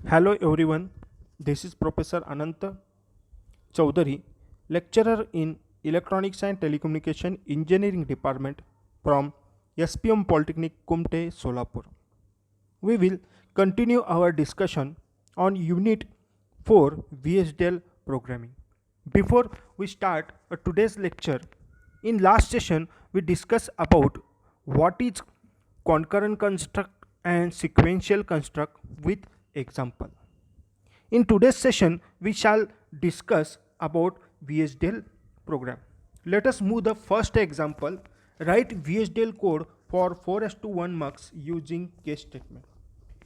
Hello everyone, this is Professor Ananta Chaudhary, lecturer in Electronics and Telecommunication Engineering Department from SPM Polytechnic Kumte, Solapur. We will continue our discussion on Unit 4 VHDL programming. Before we start today's lecture, in last session we discussed about what is concurrent construct and sequential construct with example. In today's session, we shall discuss about VHDL program. Let us move the first example. Write VHDL code for 4:1 mux using case statement.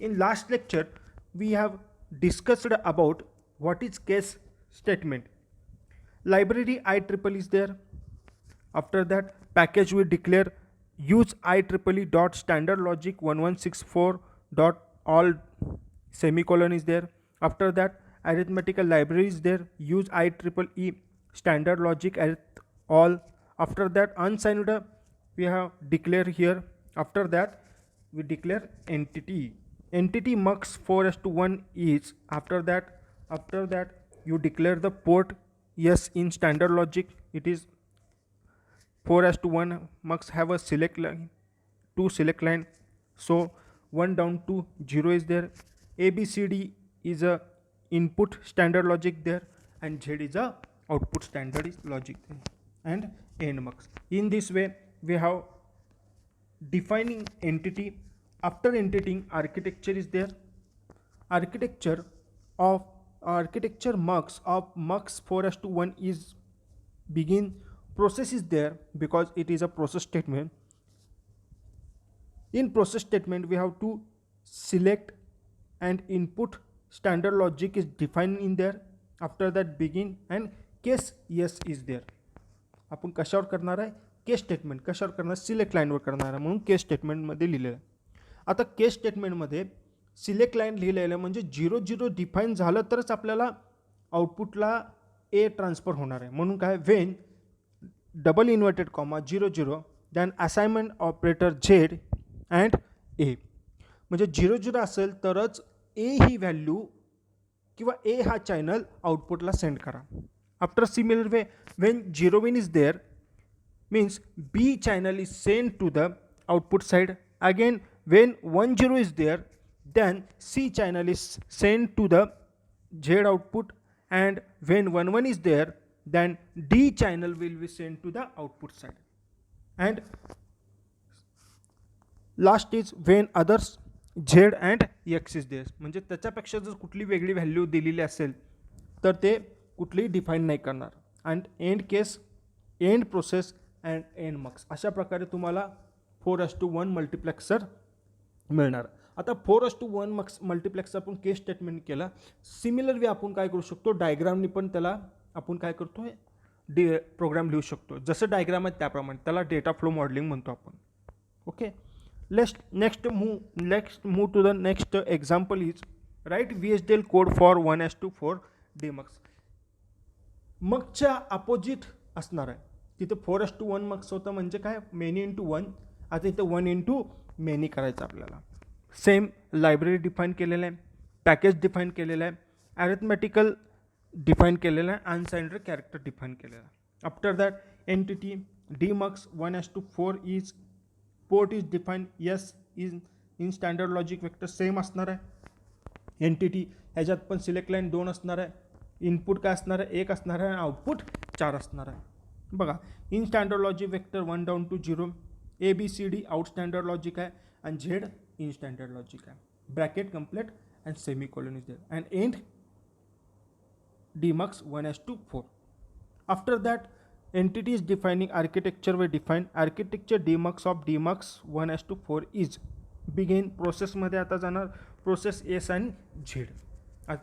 In last lecture, we have discussed about what is case statement. Library IEEE is there. After that, package we declare use IEEE dot standard logic 1164 dot all semicolon is there. After that, arithmetical library is there. Use IEEE standard logic arith all. After that, unsigned we have declare here. After that, we declare entity. Entity mux 4:1 is after that you declare the port. Yes, in standard logic it is 4:1 must have a select line, two select line. So 1 down to 0 is there. ABCD is a input standard logic there, and Z is a output standard is logic there. And end mux. In this way, we have defining entity. After entity, architecture is there. Architecture of architecture mux of mux 4:1 is begin. Process is there because it is a process statement. In process statement, we have to select and input standard logic is defined in there. After that, begin and case yes is there. आपण कशावर करणार आहे, केस statement कशावर करणार, select लाईनवर करणार आहे म्हणून केस स्टेटमेंटमध्ये लिहिलेलं आहे. आता केस स्टेटमेंटमध्ये सिलेक्ट लाईन लिहिलेलं म्हणजे 0 डिफाईन झालं तरच आपल्याला आउटपुटला ए ट्रान्सफर होणार आहे. म्हणून काय, Wien double inverted comma 0 than assignment operator Z and A, म्हणजे 0 असेल तरच ए ही व्हॅल्यू किंवा ए हा चॅनल आउटपुटला सेंड करा. After similar way, when 0 is there means B channel is sent to the output side. Again, when 10 is there, then C channel is sent to the Z output, and when 11 is there, then D channel will be sent to the output side. And last is when others Z and X is there, म्हणजे त्याच्यापेक्षा जर कुठली वेगळी value दिलेली असेल तर ते कुठलीही डिफाईन नाही करणार. And end case, end process and end mux, अशा प्रकारे तुम्हाला 4:1 मल्टिप्लेक्सर मिळणार. आता 4:1 मक्स मल्टिप्लेक्सर आपण केस स्टेटमेंट केला. सिमिलर वे आपण काय करू शकतो, डायग्रामनी पण त्याला आपण काय करतो, प्रोग्राम लिहू शकतो. जसं डायग्राम आहे त्याप्रमाणे त्याला डेटा फ्लो मॉडेलिंग म्हणतो आपण. Okay, next move to the next example is write VHDL code for 1:4 demux. मगच्या अपोजिट असणार आहे. तिथे 4:1 मक्स होतं म्हणजे काय, मेनी इंटू 1. आता इथं 1 इंटू मेनी करायचं आपल्याला. सेम लायब्ररी डिफाईन केलेलं आहे, पॅकेज डिफाईन केलेलं आहे, अरिथमेटिकल डिफाईन केलेलं आहे, अनसाइंड कॅरेक्टर डिफाईन केलेलं आहे. After that entity demux 1:4 is port is define. Yes is in standard logic vector same असणार आहे. एंटिटी ह्याच्यात पण सिलेक्ट लाईन 2 असणार आहे. इनपुट काय असणार आहे, 1 असणार आहे, आणि आउटपुट 4 असणार आहे. बघा, in standard logic vector 1 down to 0, ABCD out standard logic आहे, आणि Z इन स्टँडर्ड लॉजिक आहे. Bracket complete and semicolon is there, and end demux 1:4. After that entity is defining architecture way define. Architecture demux of demux 1:4 is begin. प्रोसेसमध्ये आता जाणार process S आणि Z.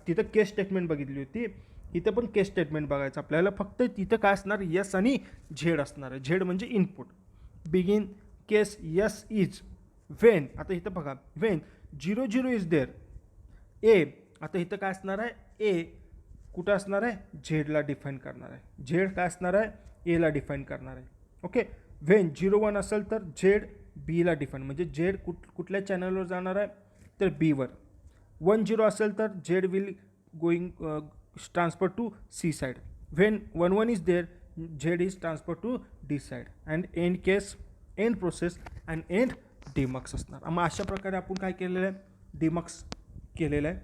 तिथं केस statement बघितली होती, इथं पण केस स्टेटमेंट बघायचं आपल्याला. फक्त तिथं काय असणार, यस आणि झेड असणार आहे. झेड म्हणजे input. Begin case yes is Wien. आता इथं बघा, वेन 0 इज देअर ए. आता इथं काय असणार आहे, ए कुठं असणार आहे, झेडला डिफाईन करणार आहे. झेड काय असणार आहे, एला डिफाईन करणार आहे. ओके, वेन 0-1 असेल तर झेड बीला डिफाईन, म्हणजे झेड कुठल्या चॅनलवर जाणार आहे तर बीवर. 1 0 असेल तर Z will going transfer to C side. When 1 1 is there, Z is transferred to D side. And end case, end process and end demux असणार. मग अशा प्रकारे आपण काय केलेलं आहे, डिमक्स केलेलं आहे.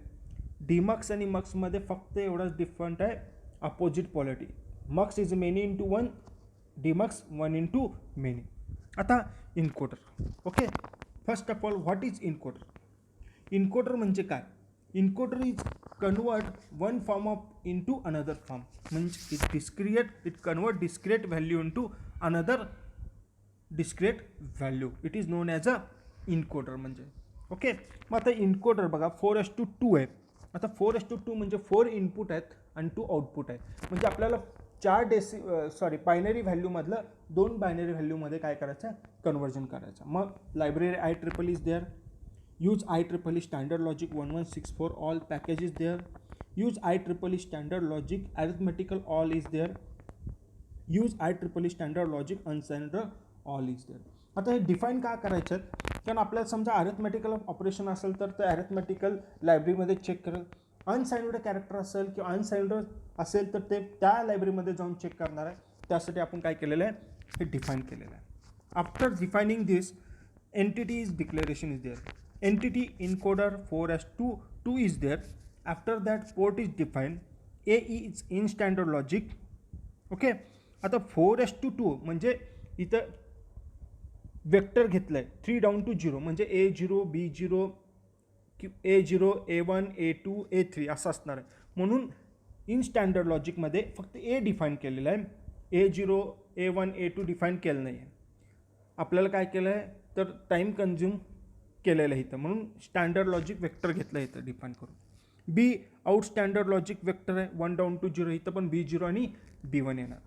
डिमक्स आणि मक्समध्ये फक्त एवढंच डिफरंट आहे, opposite polity. Mux is many into one, demux one into many. आता encoder. Okay, first of all what is encoder. Encoder म्हणजे काय. Encoder is convert one form of into another form. म्हणजे it convert discrete value into another discrete value. It is known as a encoder म्हणजे. Okay, मग आता encoder बघा 4:2 आहे. आता 4:2 म्हणजे 4 इनपुट आहेत आणि 2 आउटपुट आहेत. म्हणजे आपल्याला 4 बायनरी व्हॅल्यूमधलं 2 बायनरी व्हॅल्यूमध्ये काय करायचं, कन्वर्जन करायचं. मग library IEEE is there. Use IEEE standard logic 1164 all package is there. Use IEEE standard logic arithmetical all is there. Use IEEE standard logic unstandard all is there. आता हे define का करायचं, कारण आपल्याला समजा अरिथमेटिकल ऑपरेशन असेल तर ते अरिथमेटिकल लायब्ररीमध्ये चेक करेल. अनसाइन्ड कॅरेक्टर असेल किंवा अनसाइन्ड असेल तर ते त्या लायब्ररीमध्ये जाऊन चेक करणार आहे. त्यासाठी आपण काय केलेलं आहे, हे डिफाईन केलेलं आहे. After defining this, entity is declaration is there. Entity encoder 4:2 is there. After that port is define. A is in standard logic. Okay, आता 4:2 म्हणजे इथं वेक्टर घेतलं आहे 3 डाऊन टू 0 म्हणजे A0 B0 A0 A1 A2 A3 असं असणार आहे. म्हणून इन स्टँडर्ड लॉजिकमध्ये फक्त A डिफाईन केलेलं आहे. A0 A1 A2 डिफाईन केलं नाही आहे. आपल्याला काय केलं आहे तर टाईम कन्झ्युम केलेलं आहे इथं, म्हणून स्टँडर्ड लॉजिक वेक्टर घेतलं इथं डिफाईन करून. B out standard logic vector आहे 1 डाऊन टू 0. इथं पण B0 आणि B1 येणार.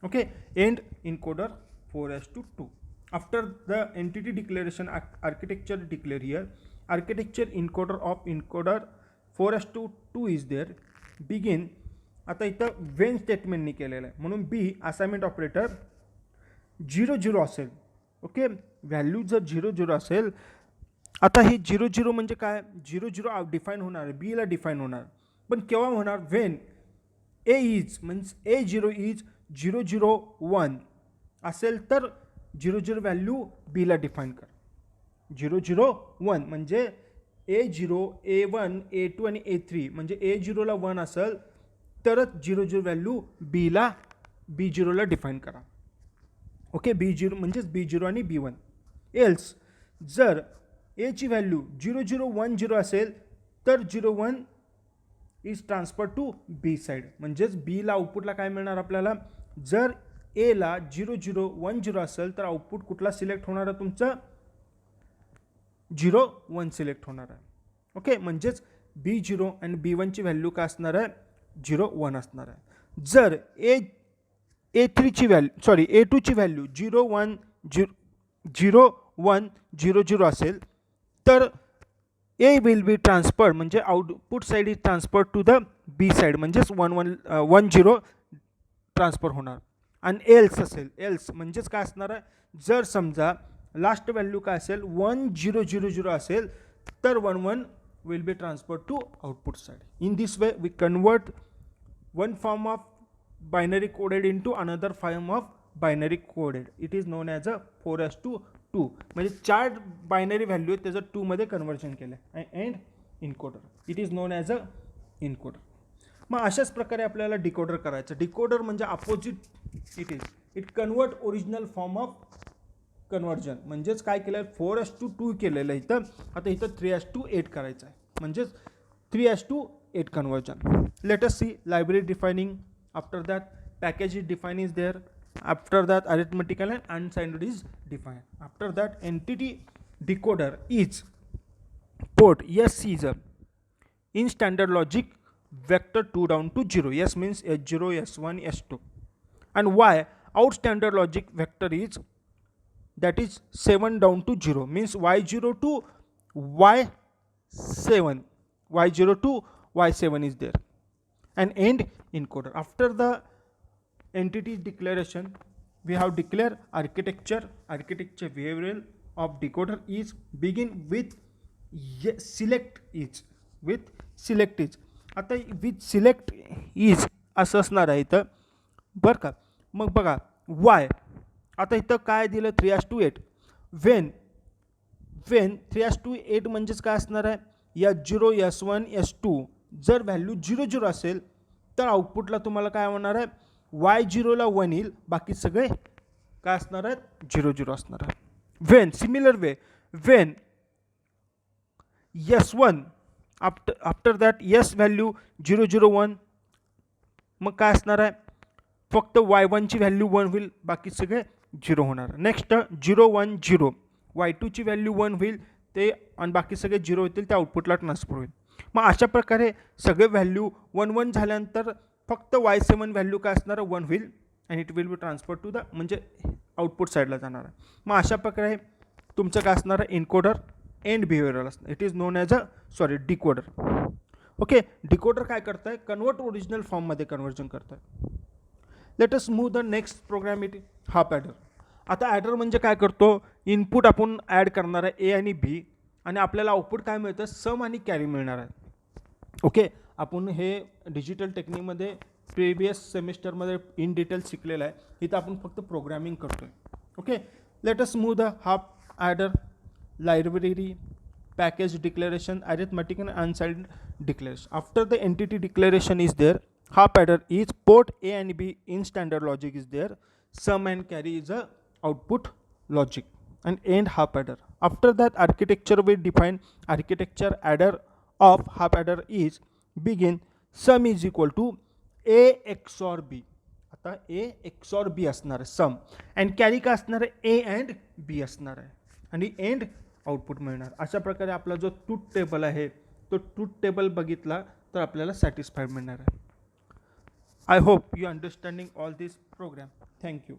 Okay, end encoder 4:2. After the entity declaration, architecture declare here. Architecture encoder of encoder 4:2 is there. Begin. आता इथं when स्टेटमेंटनी केलेलं आहे म्हणून B असाइनमेंट ऑपरेटर 0 0 असेल. ओके, व्हॅल्यू जर 0 0 असेल. आता ही 0 0 म्हणजे काय, 0 0 डिफाईन होणार, Bला डिफाईन होणार. पण केव्हा होणार, when A is means A0 is 0 0 1 असेल तर 0 0 व्हॅल्यू Bला डिफाईन कर. 0 0 1 म्हणजे A0 A1 A2 आणि A3 म्हणजे A0ला 1 असेल तरच 0 0 व्हॅल्यू B0ला डिफाईन करा. ओके, B0 म्हणजेच B0 आणि B1. एल्स जर Aची व्हॅल्यू 0 0 1 0 असेल तर 0 1 is transfer to B side. म्हणजेच Bला आउटपुटला काय मिळणार आपल्याला, जर Aला 0 0 1 0 असेल तर आउटपुट कुठला सिलेक्ट होणार आहे तुमचं, 0 1 सिलेक्ट होणार आहे. ओके, म्हणजेच B0 आणि B1ची व्हॅल्यू काय असणार आहे, 0 1 असणार आहे. जर A3ची व्हॅल्यू A2ची व्हॅल्यू 0 1 0 0 असेल तर A विल बी ट्रान्सफर म्हणजे output side is transfer to the B side म्हणजेच 1 0 ट्रान्सफर होणार. आणि एल्स असेल, एल्स म्हणजेच काय असणार आहे, जर समजा लास्ट व्हॅल्यू काय असेल 1 0 0 0 असेल तर 1 1 will be transfer to output side. In this way we convert one form of binary coded into another form of binary coded. It is known as a 4:2 म्हणजे 4 बायनरी व्हॅल्यू आहेत त्याचं 2 मध्ये conversion केलं आहे. And encoder it is known as a encoder. मग अशाच प्रकारे आपल्याला डिकोडर करायचं. डिकोडर म्हणजे opposite it convert original form of conversion. म्हणजेच काय केलं आहे 4:2 केलेलं आहे इथं. आता इथं 3:8 करायचं आहे म्हणजेच 3:8 conversion. Let us see library defining. After that package is define is there. After that arithmetical and unsigned is define. After that entity decoder is port S is in standard logic vector 2 down to 0. S means S0 S1 S2 and Y out standard logic vector is that is 7 down to 0 means Y0 to Y7 Y0 to Y7 is there. And end encoder. After the entity declaration we have declared architecture. Architecture behavioral of decoder is begin with select each. With select is. आता with select is असं असणार आहे इथं बरं का. मग बघा Y, आता इथं काय दिलं 3:8. वेन 3:8 म्हणजेच काय असणार आहे, S0 S1 S2 जर व्हॅल्यू 0 0 असेल तर आउटपुटला तुम्हाला काय होणार आहे, Y0 ला 1 येईल, बाकी सगळे काय असणार आहेत 0 0 असणार आहे. Wien similar way Wien S1 after that S value 0 0 1, मग काय असणार आहे, फक्त Y1 ची व्हॅल्यू 1 होईल, बाकी सगळे 0 होणार. नेक्स्ट 0 1 0, Y2 ची व्हॅल्यू 1 होईल ते आणि बाकी सगळे 0 होतील, त्या आउटपुटला ट्रान्सफर होईल. मग अशा प्रकारे सगळे व्हॅल्यू 1 1 झाल्यानंतर फक्त Y7 व्हॅल्यू काय असणार 1 होईल and it will be transfer to the म्हणजे आउटपुट साईडला जाणार आहे. मग अशा प्रकारे तुमचं काय असणार आहे इनकोडर एंड बिहेवियरल असणार. It is known as decoder. Okay, decoder काय करत आहे, कन्वर्ट ओरिजिनल फॉर्ममध्ये कन्वर्जन करत आहे. Let us move the next program it half adder. आता ॲडर म्हणजे काय करतो, इनपुट आपण ॲड करणार आहे ए आणि बी आणि आपल्याला आउटपुट काय मिळतं, सम आणि कॅरी मिळणार आहे. ओके, आपण हे डिजिटल टेक्निकमध्ये प्रिवियस सेमिस्टरमध्ये इन डिटेल शिकलेलं आहे. इथं आपण फक्त प्रोग्रामिंग करतो आहे. Okay, late us move the half adder. Library, package declaration, arithmetic and unsigned declaration. After the entity declaration is there, half adder is port A and B in standard logic is there, sum and carry is a output logic, and end half adder. After that architecture we define architecture adder of half adder is begin sum is equal to A XOR B. आता A XOR B असणार आहे sum, and carry का असणार आहे A and B असणार आहे, आणि end output मिळणार. अशा प्रकारे आपला जो ट्रूथ टेबल आहे तो ट्रूथ टेबल बघितला तर आपल्याला सॅटिस्फाईड मिळणार आहे. I hope you understanding all this program. Thank you.